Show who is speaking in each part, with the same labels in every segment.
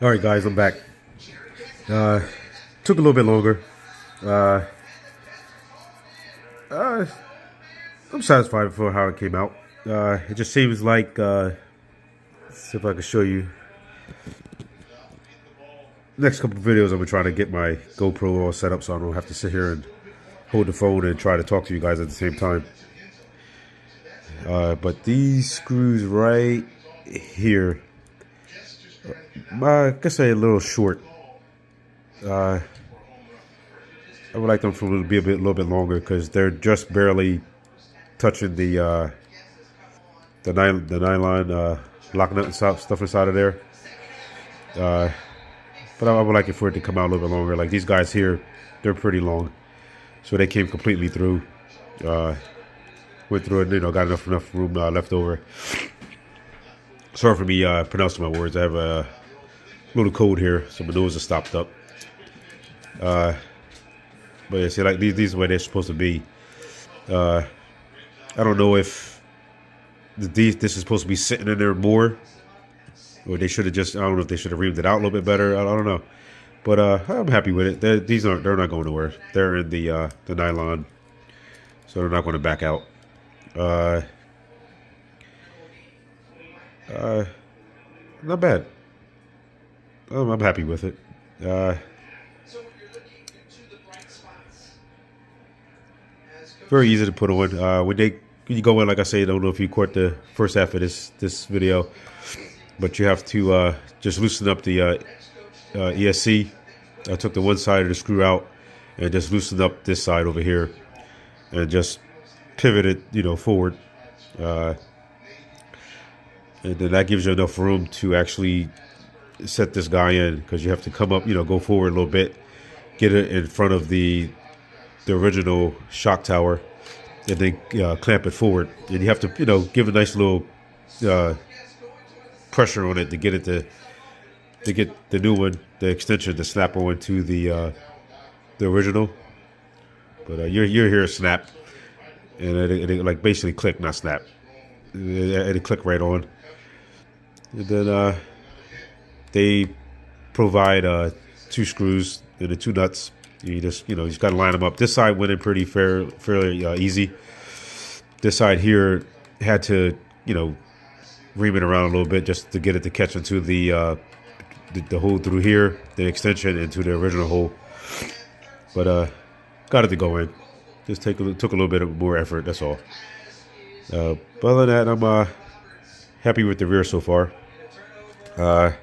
Speaker 1: All right, guys, I'm back. Uh, Took a little bit longer. Uh, uh, I'm satisfied for how it came out. It just seems like, let's see if I can show you. Next couple of videos, I'm gonna try to get my GoPro all set up so I don't have to sit here and hold the phone and try to talk to you guys at the same time. But these screws right here, I guess they're a little short. I would like them to be a little bit longer because they're just barely touching the nylon lock nut and stuff inside of there. But I would like it for it to come out a little bit longer. Like these guys here, they're pretty long, so they came completely through. Went through it, got enough room left over. Sorry for me pronouncing my words. I have a little cold here, so my nose is stopped up. But yeah, see, like these are where they're supposed to be. I don't know if this is supposed to be sitting in there more, or they should have just, I don't know if they should have reamed it out a little bit better. I don't know, but I'm happy with it. They're not going nowhere. They're in the nylon, so they're not going to back out. Not bad. I'm happy with it. Very easy to put on. When you go in, like I say, I don't know if you caught the first half of this video, but you have to just loosen up the ESC. I took the one side of the screw out and just loosened up this side over here, and just pivot it, forward. And then that gives you enough room to actually set this guy in, because you have to come up, go forward a little bit, get it in front of the original shock tower, and then clamp it forward. And you have to, give a nice little pressure on it to get it to get the new one, the extension, the snapper one to the original. But you're here a snap, and it like basically click, not snap. It click right on. And then they provide 2 screws and the 2 nuts. You just got to line them up. This side went in pretty fairly easy. This side here had to ream it around a little bit just to get it to catch into the hole through here, the extension into the original hole. But got it to go in. Just took a little bit of more effort. That's all. But other than that, I'm happy with the rear so far. But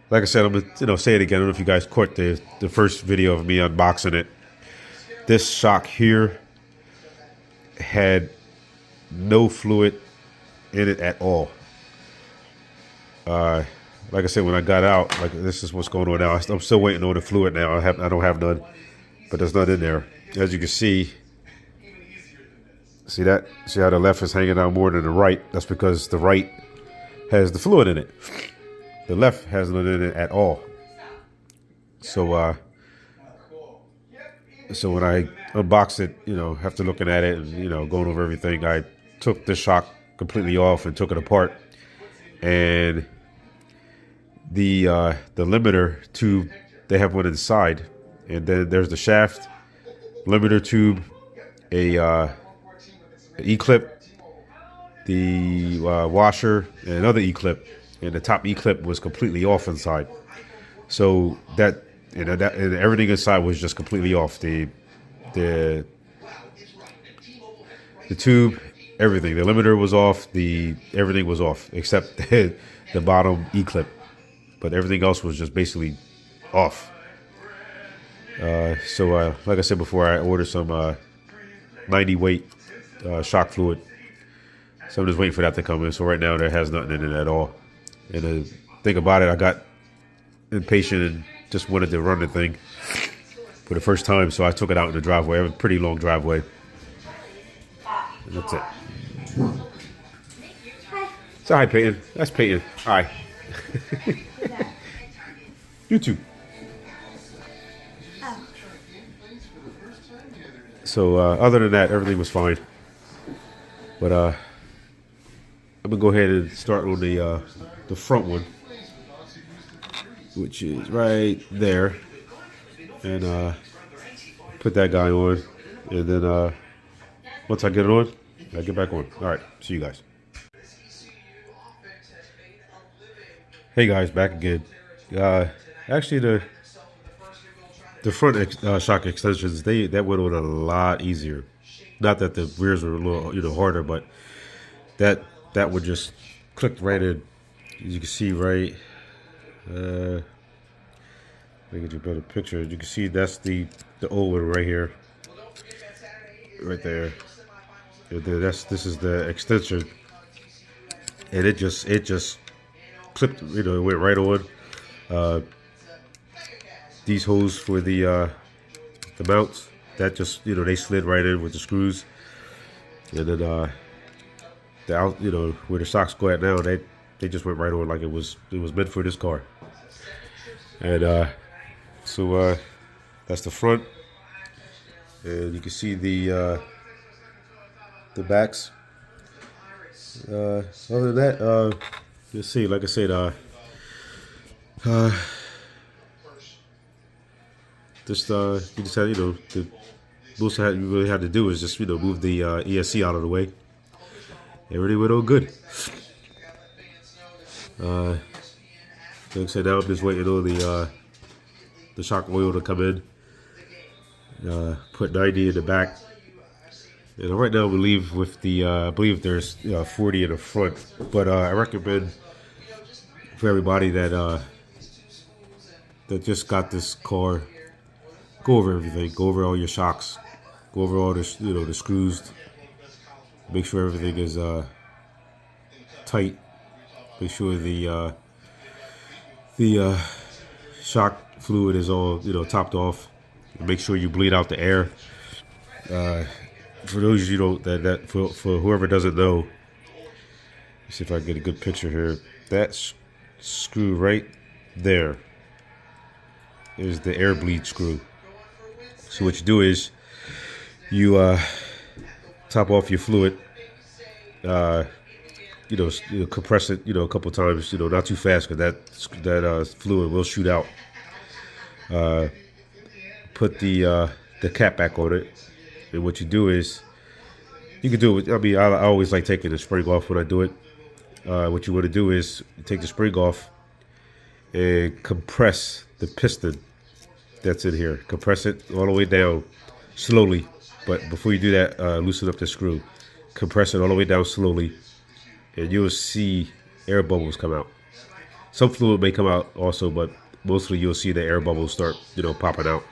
Speaker 1: like I said, I'm gonna say it again. I don't know if you guys caught the first video of me unboxing it. This shock here had no fluid in it at all. Like I said, when I got out, like this is what's going on now. I'm still waiting on the fluid now. I don't have none, but there's none in there. As you can see that? See how the left is hanging out more than the right? That's because the right has the fluid in it. The left has none in it at all. So when I unboxed it, after looking at it and going over everything, I took the shock completely off and took it apart. And the limiter tube, they have one inside, and then there's the shaft, limiter tube, a E-clip, the washer, and another E-clip. And the top E-clip was completely off inside, so that and everything inside was just completely off. The tube, everything. The limiter was off. Everything was off except the bottom E-clip, but everything else was just basically off. So like I said before, I ordered some 90 weight shock fluid. So I'm just waiting for that to come in. So right now there has nothing in it at all. And the thing about it, I got impatient and just wanted to run the thing for the first time, so I took it out in the driveway. I have a pretty long driveway. And that's it. So hi, Peyton. That's Peyton. Hi. YouTube. So other than that, everything was fine. But I'm gonna go ahead and start on the front one, which is right there, and put that guy on, and then once I get it on, I get back on. All right, see you guys. Hey guys, back again. Actually, the front shock extensions that went on a lot easier. Not that the rears were a little harder, but that would just click right in. As you can see, right. Let me get you a better picture. You can see that's the old one right here, right there. And then this is the extension, and it just clipped. It went right on. These holes for the mounts, that just they slid right in with the screws, and then the out where the shocks go at now, they just went right on like it was meant for this car. And so that's the front, and you can see the backs. Other than that, let's see. Like I said, just you just had the most you really had to do is just move the ESC out of the way. Everything went all good. Like I said, now I'm just waiting on the shock oil to come in. Put 90 in the back. And right now, I believe with the I believe there's 40 in the front. But I recommend for everybody that just got this car, go over everything. Go over all your shocks. Go over all the the screws. Make sure everything is tight. Make sure the shock fluid is all topped off. Make sure you bleed out the air. For those for whoever doesn't know, let's see if I can get a good picture here. That screw right there is the air bleed screw. So what you do is you top off your fluid, compress it, a couple times, not too fast because that fluid will shoot out. Put the cap back on it, and what you do is you can do it. I always like taking the spring off when I do it. What you want to do is you take the spring off and compress the piston that's in here. Compress it all the way down slowly. But before you do that, loosen up the screw. Compress it all the way down slowly, and you'll see air bubbles come out. Some fluid may come out also, but mostly you'll see the air bubbles start, popping out.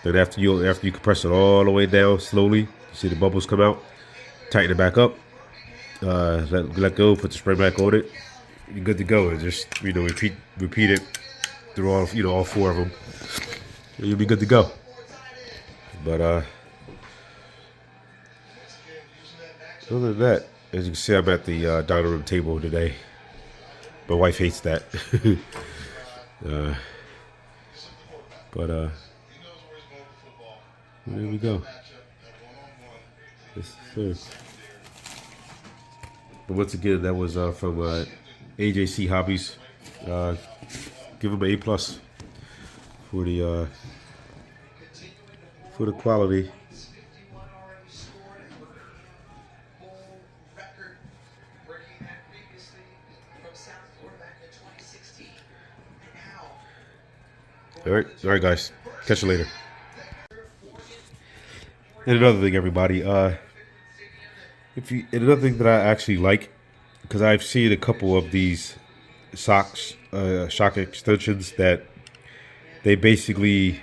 Speaker 1: Then after you compress it all the way down slowly, you see the bubbles come out. Tighten it back up. Let go. Put the spray back on it. You're good to go. And just repeat it through all four of them. And you'll be good to go. But other than that, as you can see, I'm at the dining room table today. My wife hates that. But there we go. Yes, sir. But once again, that was from AJC Hobbies. Give them an A+ for the quality. All right, guys. Catch you later. And another thing, everybody. Another thing that I actually like, because I've seen a couple of these shock extensions that they basically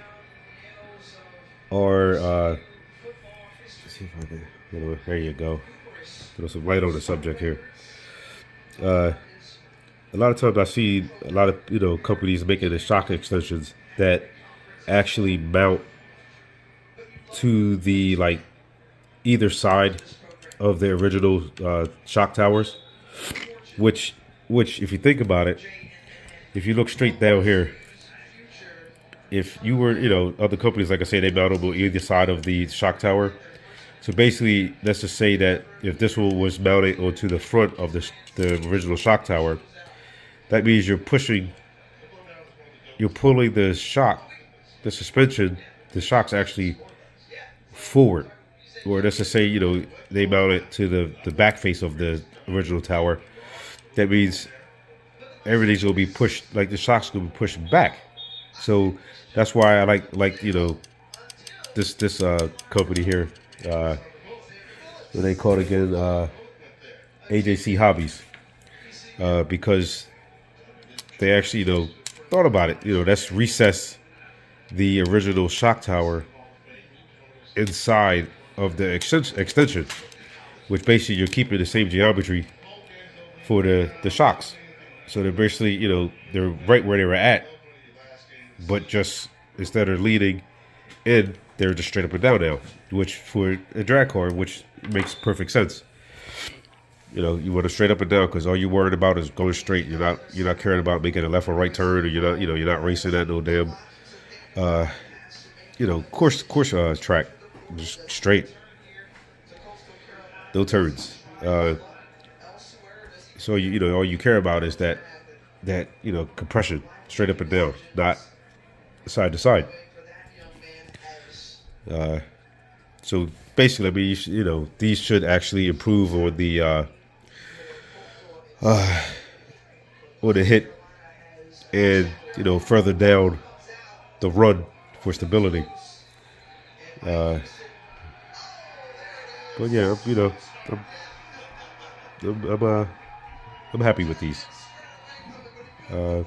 Speaker 1: are. Let's see if I can. There you go. Throw some light on the subject here. A lot of times I see a lot of companies making the shock extensions that actually mount to the either side of the original shock towers, which if you think about it, if you look straight down here, if you were other companies, like I say, they mount them on either side of the shock tower, So basically, let's just say that if this one was mounted onto the front of the original shock tower, that means you're pulling the shock, the suspension, the shock's actually forward. Or let's just say, they mount it to the back face of the original tower. That means everything's gonna be pushed, like the shock's gonna be pushed back. So that's why I like this company here. What they call it again? AJC Hobbies, because they actually thought about it. Let's recess the original shock tower inside of the extension, which basically you're keeping the same geometry for the shocks. So they're basically, they're right where they were at, but just instead of leading in, they're just straight up and down now, which for a drag car, which makes perfect sense. You want to straight up and down because all you're worried about is going straight. You're not caring about making a left or right turn, or you're not racing at no damn, course track, just straight, no turns. So all you care about is that compression, straight up and down, not side to side. So basically, I mean, these should actually improve on the hit and further down the run for stability. But yeah, I'm happy with these. So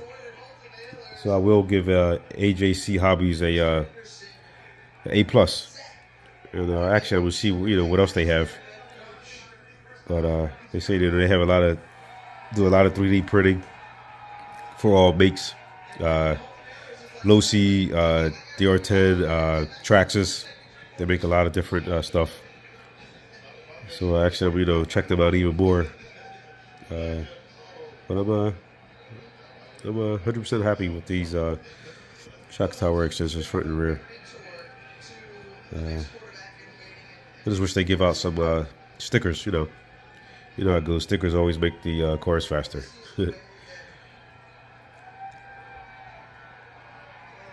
Speaker 1: I will give AJC Hobbies A plus. And actually, I will see what else they have. But they say that they have do a lot of 3D printing for all makes. Losi, DR10, Traxxas. They make a lot of different stuff. So actually, check them out even more. But I'm 100% happy with these shock tower extensions front and rear. I just wish they give out some stickers. You know how it goes. Stickers always make the cars faster. There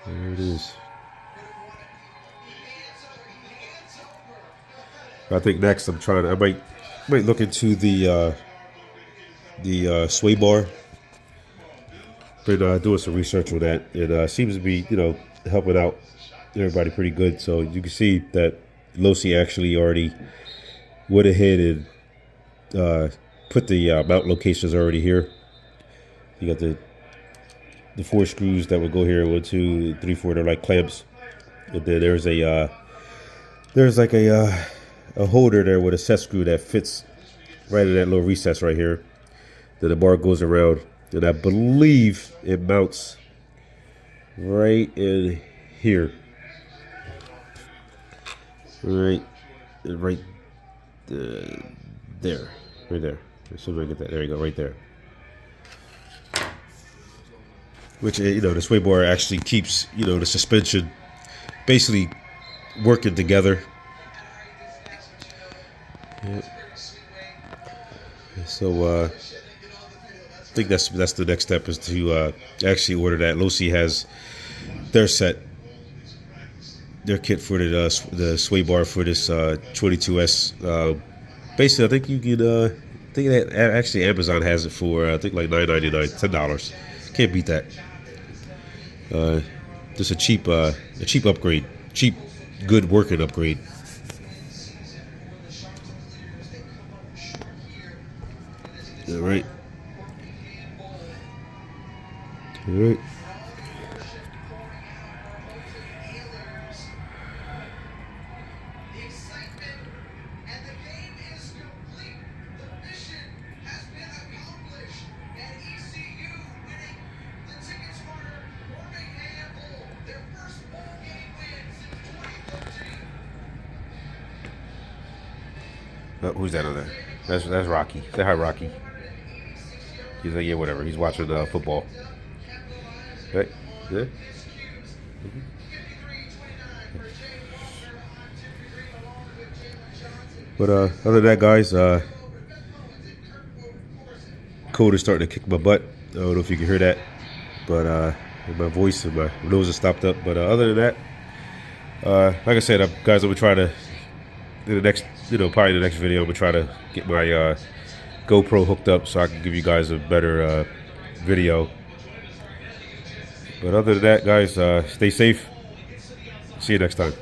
Speaker 1: it is. I think next I might look into the sway bar. Been doing some research on that. It seems to be helping out everybody pretty good. So you can see that Losi actually already went ahead and put the mount locations already here. You got the 4 screws that would go here. 1, 2, 3, 4. They're like clamps. And then there's like a holder there with a set screw that fits right in that little recess right here. Then the bar goes around, and I believe it mounts right in here. Right there. Right there. As soon as I get that, there you go, right there. Which the sway bar actually keeps the suspension basically working together. Yeah. So I think that's the next step is to actually order that. Losi has their kit for the sway bar for this 22S. Basically, I think you can. I think that actually Amazon has it for I think like $9.99, $10. Can't beat that. Just a cheap upgrade, cheap, good working upgrade. All right. All right. Oh, who's that on there? That's Rocky. Say hi, Rocky. He's like, yeah, whatever. He's watching football. Right? Yeah. Mm-hmm. But other than that, guys, cold is starting to kick my butt. I don't know if you can hear that, but my voice and my nose is stopped up. But other than that, like I said, guys, I'm gonna try to in the next, probably the next video, I'm gonna try to get my GoPro hooked up so I can give you guys a better video. But other than that, guys, stay safe. See you next time.